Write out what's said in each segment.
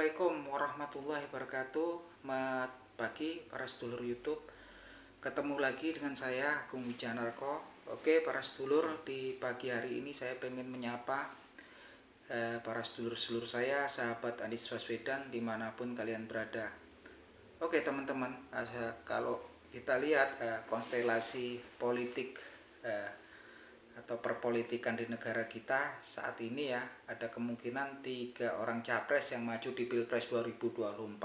Assalamualaikum warahmatullahi wabarakatuh. Selamat pagi para sedulur YouTube. Ketemu lagi dengan saya Agung Wijanarko. Oke para sedulur, di pagi hari ini saya pengen menyapa para sedulur-sedulur saya, sahabat Anies Baswedan dimanapun kalian berada. Oke teman-teman, kalau kita lihat konstelasi politik atau perpolitikan di negara kita saat ini ya, ada kemungkinan 3 orang capres yang maju di Pilpres 2024.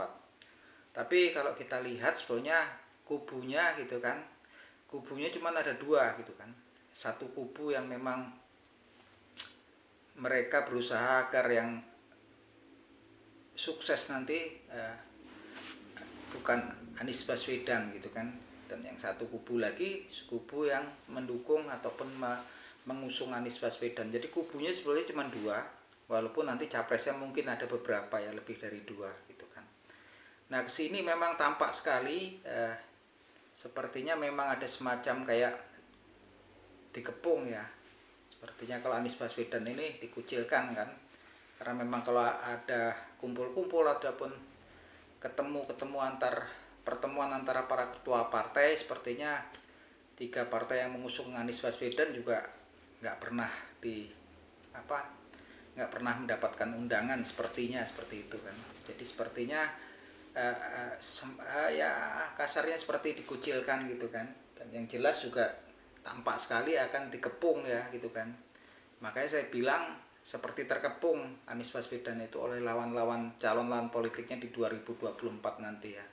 Tapi kalau kita lihat sebetulnya kubunya gitu kan, kubunya cuma ada 2 gitu kan. Satu kubu yang memang mereka berusaha agar yang sukses nanti bukan Anies Baswedan gitu kan, dan yang satu kubu lagi kubu yang mendukung ataupun mengusung Anies Baswedan. Jadi kubunya sebenarnya cuma 2, walaupun nanti capresnya mungkin ada beberapa ya, lebih dari 2 gitu kan. Nah kesini memang tampak sekali sepertinya memang ada semacam kayak dikepung ya. Sepertinya kalau Anies Baswedan ini dikucilkan kan, karena memang kalau ada kumpul-kumpul ataupun pertemuan antara para ketua partai, sepertinya 3 partai yang mengusung Anies Baswedan juga nggak pernah mendapatkan undangan, sepertinya seperti itu kan. Jadi sepertinya ya kasarnya seperti dikucilkan gitu kan, dan yang jelas juga tampak sekali akan dikepung ya gitu kan. Makanya saya bilang seperti terkepung Anies Baswedan itu oleh calon lawan politiknya di 2024 nanti ya.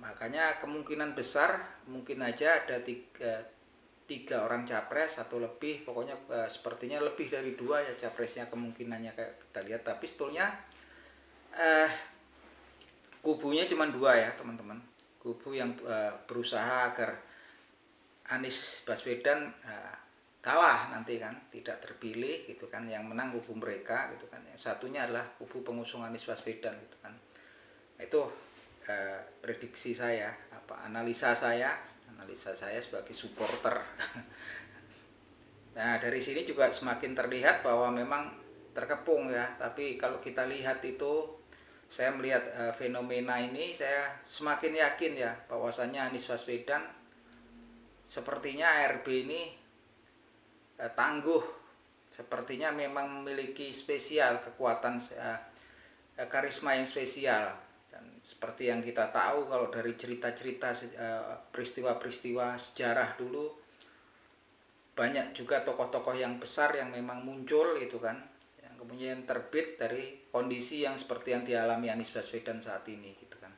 Makanya kemungkinan besar mungkin aja ada 3 orang capres atau lebih, pokoknya sepertinya lebih dari 2 ya capresnya kemungkinannya kayak kita lihat. Tapi sebetulnya kubunya cuma 2 ya teman-teman. Kubu yang berusaha agar Anies Baswedan kalah nanti kan, tidak terpilih gitu kan, yang menang kubu mereka gitu kan. Yang satunya adalah kubu pengusung Anies Baswedan gitu kan. Itu prediksi saya, analisa saya sebagai supporter. Nah dari sini juga semakin terlihat bahwa memang terkepung ya. Tapi kalau kita lihat itu, saya melihat fenomena ini, saya semakin yakin ya bahwasannya Anies Baswedan sepertinya ARB ini tangguh, sepertinya memang memiliki spesial kekuatan, karisma yang spesial. Dan seperti yang kita tahu kalau dari cerita-cerita peristiwa-peristiwa sejarah dulu, banyak juga tokoh-tokoh yang besar yang memang muncul gitu kan, yang kemudian terbit dari kondisi yang seperti yang dialami Anies Baswedan saat ini gitu kan.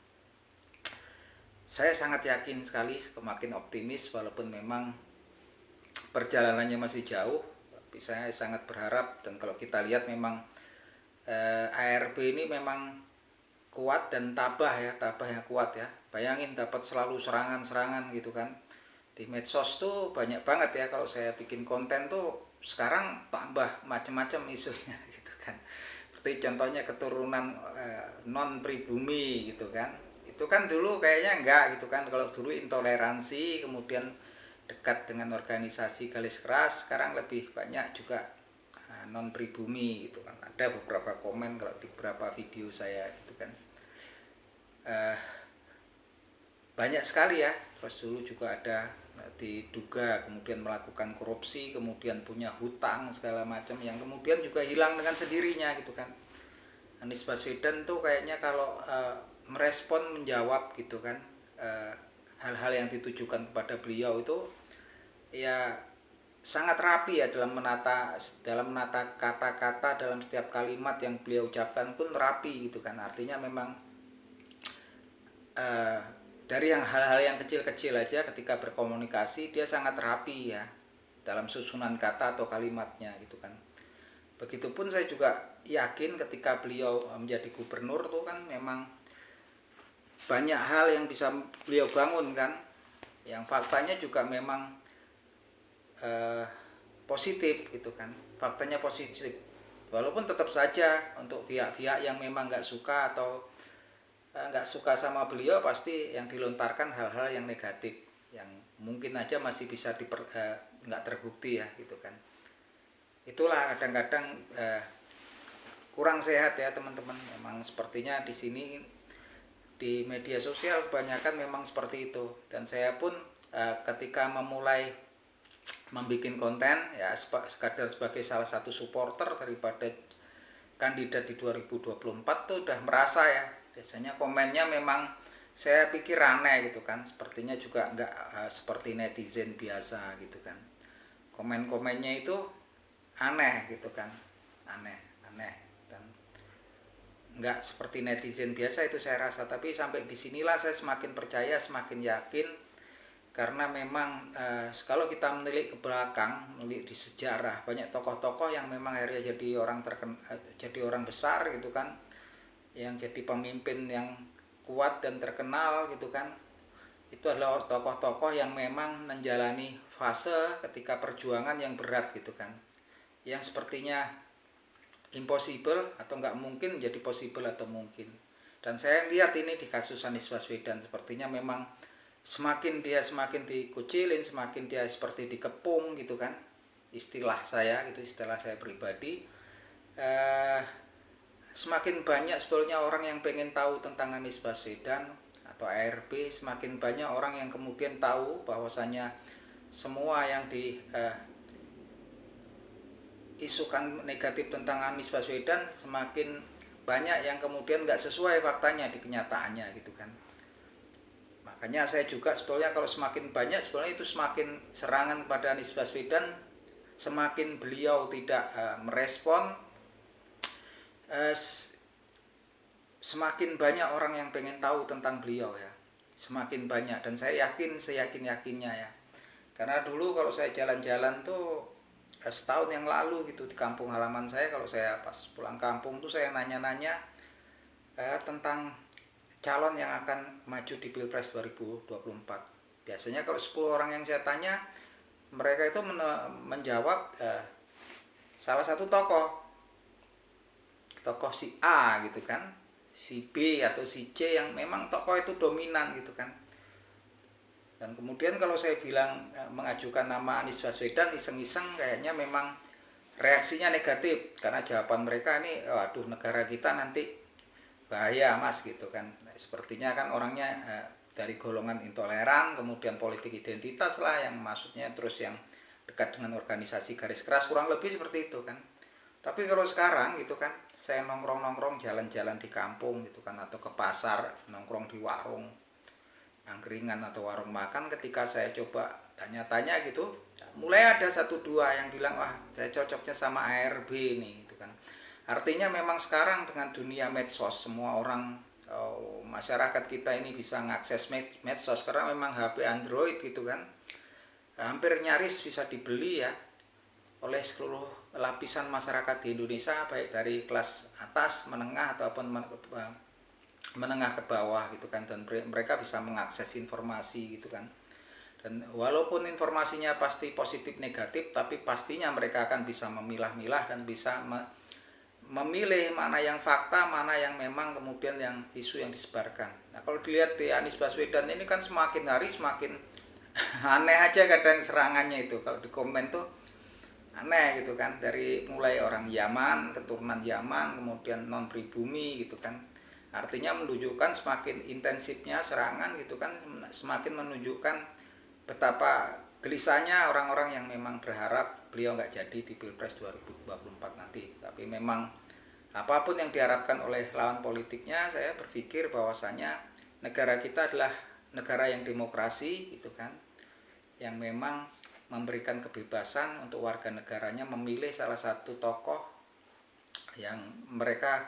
Saya sangat yakin sekali, semakin optimis walaupun memang perjalanannya masih jauh, tapi saya sangat berharap. Dan kalau kita lihat memang ARB ini memang kuat dan tabahnya kuat ya. Bayangin dapat selalu serangan-serangan gitu kan. Di medsos tuh banyak banget ya, kalau saya bikin konten tuh sekarang tambah macam-macam isunya gitu kan. Seperti contohnya keturunan non pribumi gitu kan. Itu kan dulu kayaknya enggak gitu kan. Kalau dulu intoleransi, kemudian dekat dengan organisasi garis keras, sekarang lebih banyak juga non pribumi gitu kan. Ada beberapa komen kalau di beberapa video saya gitu kan. Banyak sekali ya. Terus dulu juga ada diduga kemudian melakukan korupsi, kemudian punya hutang segala macam, yang kemudian juga hilang dengan sendirinya gitu kan. Anies Baswedan tuh kayaknya kalau merespon, menjawab gitu kan, hal-hal yang ditujukan kepada beliau itu ya sangat rapi ya, dalam menata kata-kata, dalam setiap kalimat yang beliau ucapkan pun rapi gitu kan. Artinya memang dari yang hal-hal yang kecil-kecil aja ketika berkomunikasi dia sangat rapi ya dalam susunan kata atau kalimatnya gitu kan. Begitupun saya juga yakin ketika beliau menjadi gubernur tuh kan, memang banyak hal yang bisa beliau bangun kan, yang faktanya juga memang positif gitu kan. Faktanya positif, walaupun tetap saja untuk pihak-pihak yang memang nggak suka atau nggak suka sama beliau, pasti yang dilontarkan hal-hal yang negatif, yang mungkin aja masih bisa nggak terbukti ya gitu kan. Itulah kadang-kadang kurang sehat ya teman-teman. Memang sepertinya di sini di media sosial kebanyakan memang seperti itu. Dan saya pun ketika memulai membuat konten ya sekadar sebagai salah satu supporter daripada kandidat di 2024 tuh udah merasa ya, biasanya komennya memang saya pikir aneh gitu kan, sepertinya juga nggak seperti netizen biasa gitu kan. Komen-komennya itu aneh gitu kan, aneh aneh dan nggak seperti netizen biasa itu saya rasa. Tapi sampai disinilah saya semakin percaya, semakin yakin, karena memang kalau kita menilik ke belakang, menilik di sejarah, banyak tokoh-tokoh yang memang akhirnya jadi orang besar gitu kan, yang jadi pemimpin yang kuat dan terkenal gitu kan. Itu adalah tokoh-tokoh yang memang menjalani fase ketika perjuangan yang berat gitu kan, yang sepertinya impossible atau nggak mungkin menjadi possible atau mungkin. Dan saya lihat ini di kasus Anies Baswedan, sepertinya memang semakin semakin dikucilin, semakin dia seperti dikepung gitu kan, istilah saya gitu, istilah saya pribadi. Semakin banyak sebetulnya orang yang pengen tahu tentang Anies Baswedan atau ARB, semakin banyak orang yang kemudian tahu bahwasanya semua yang isukan negatif tentang Anies Baswedan, semakin banyak yang kemudian nggak sesuai faktanya di kenyataannya gitu kan. Makanya saya juga sebetulnya kalau semakin banyak sebetulnya itu semakin serangan kepada Anies Baswedan, semakin beliau tidak merespon, semakin banyak orang yang pengen tahu tentang beliau ya, semakin banyak. Dan saya yakin, seyakin-yakinnya ya, karena dulu kalau saya jalan-jalan tuh setahun yang lalu gitu di kampung halaman saya, kalau saya pas pulang kampung tuh saya nanya-nanya tentang calon yang akan maju di Pilpres 2024. Biasanya kalau 10 orang yang saya tanya, mereka itu menjawab salah satu tokoh si A gitu kan, si B atau si C yang memang tokoh itu dominan gitu kan. Dan kemudian kalau saya bilang mengajukan nama Anies Baswedan, iseng-iseng kayaknya memang reaksinya negatif, karena jawaban mereka ini, waduh negara kita nanti bahaya mas gitu kan. Sepertinya kan orangnya dari golongan intoleran, kemudian politik identitas lah yang maksudnya, terus yang dekat dengan organisasi garis keras, kurang lebih seperti itu kan. Tapi kalau sekarang gitu kan, saya nongkrong-nongkrong jalan-jalan di kampung gitu kan, atau ke pasar, nongkrong di warung angkringan atau warung makan, ketika saya coba tanya-tanya gitu, mulai ada satu dua yang bilang, wah saya cocoknya sama ARB ini gitu kan. Artinya memang sekarang dengan dunia medsos, semua orang masyarakat kita ini bisa mengakses medsos karena memang HP Android gitu kan, hampir nyaris bisa dibeli ya oleh seluruh lapisan masyarakat di Indonesia, baik dari kelas atas, menengah ataupun menengah ke bawah gitu kan. Dan mereka bisa mengakses informasi gitu kan. Dan walaupun informasinya pasti positif negatif, tapi pastinya mereka akan bisa memilah-milah dan bisa memilih mana yang fakta, mana yang memang kemudian yang isu yang disebarkan. Nah kalau dilihat di Anies Baswedan ini kan semakin hari semakin aneh aja kadang serangannya itu. Kalau di komen tuh aneh gitu kan, dari mulai orang Yaman, keturunan Yaman, kemudian non pribumi gitu kan. Artinya menunjukkan semakin intensifnya serangan gitu kan, semakin menunjukkan betapa gelisahnya orang-orang yang memang berharap beliau nggak jadi di Pilpres 2024 nanti. Tapi memang apapun yang diharapkan oleh lawan politiknya, saya berpikir bahwasanya negara kita adalah negara yang demokrasi gitu kan, yang memang memberikan kebebasan untuk warga negaranya memilih salah satu tokoh yang mereka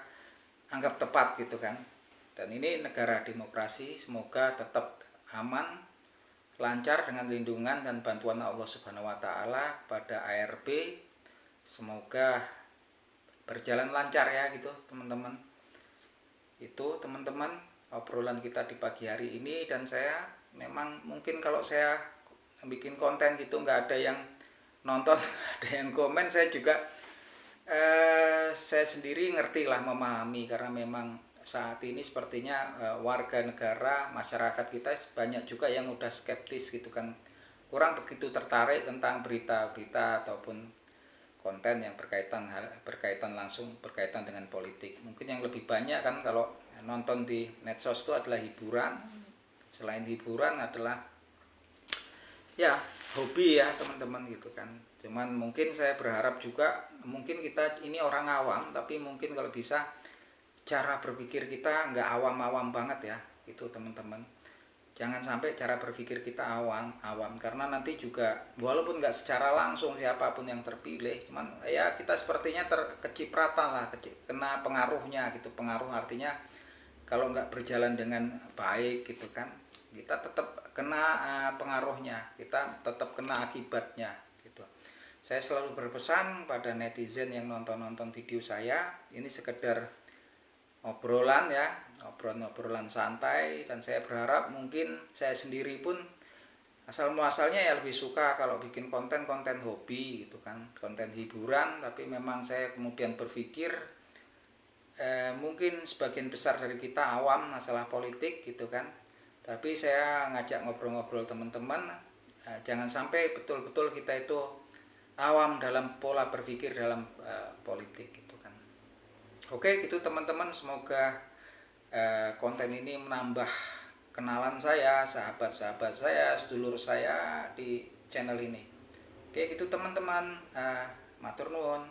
anggap tepat gitu kan. Dan ini negara demokrasi, semoga tetap aman, lancar dengan lindungan dan bantuan Allah Subhanahu wa taala pada ARB. Semoga berjalan lancar ya gitu, teman-teman. Itu teman-teman obrolan kita di pagi hari ini. Dan saya memang mungkin kalau saya bikin konten gitu nggak ada yang nonton, ada yang komen, saya juga saya sendiri ngerti lah, memahami, karena memang saat ini sepertinya warga negara, masyarakat kita banyak juga yang udah skeptis gitu kan, kurang begitu tertarik tentang berita-berita ataupun konten yang berkaitan langsung berkaitan dengan politik. Mungkin yang lebih banyak kan kalau nonton di medsos itu adalah hiburan. Selain hiburan adalah ya hobi ya teman-teman gitu kan. Cuman mungkin saya berharap juga, mungkin kita ini orang awam, tapi mungkin kalau bisa cara berpikir kita nggak awam-awam banget ya, itu teman-teman. Jangan sampai cara berpikir kita awam karena nanti juga walaupun nggak secara langsung siapapun yang terpilih, cuman ya kita sepertinya terkecipratan lah, kena pengaruhnya gitu. Pengaruh artinya kalau nggak berjalan dengan baik gitu kan, kita tetap kena pengaruhnya, kita tetap kena akibatnya gitu. Saya selalu berpesan pada netizen yang nonton video saya, ini sekedar obrolan ya, obrolan santai, dan saya berharap mungkin saya sendiri pun asal muasalnya ya lebih suka kalau bikin konten hobi gitu kan, konten hiburan, tapi memang saya kemudian berpikir mungkin sebagian besar dari kita awam masalah politik gitu kan, tapi saya ngajak ngobrol-ngobrol teman-teman, jangan sampai betul-betul kita itu awam dalam pola berpikir dalam politik gitu kan. Oke, gitu teman-teman, semoga konten ini menambah kenalan saya, sahabat-sahabat saya, sedulur saya di channel ini. Oke, gitu teman-teman, matur nuwun.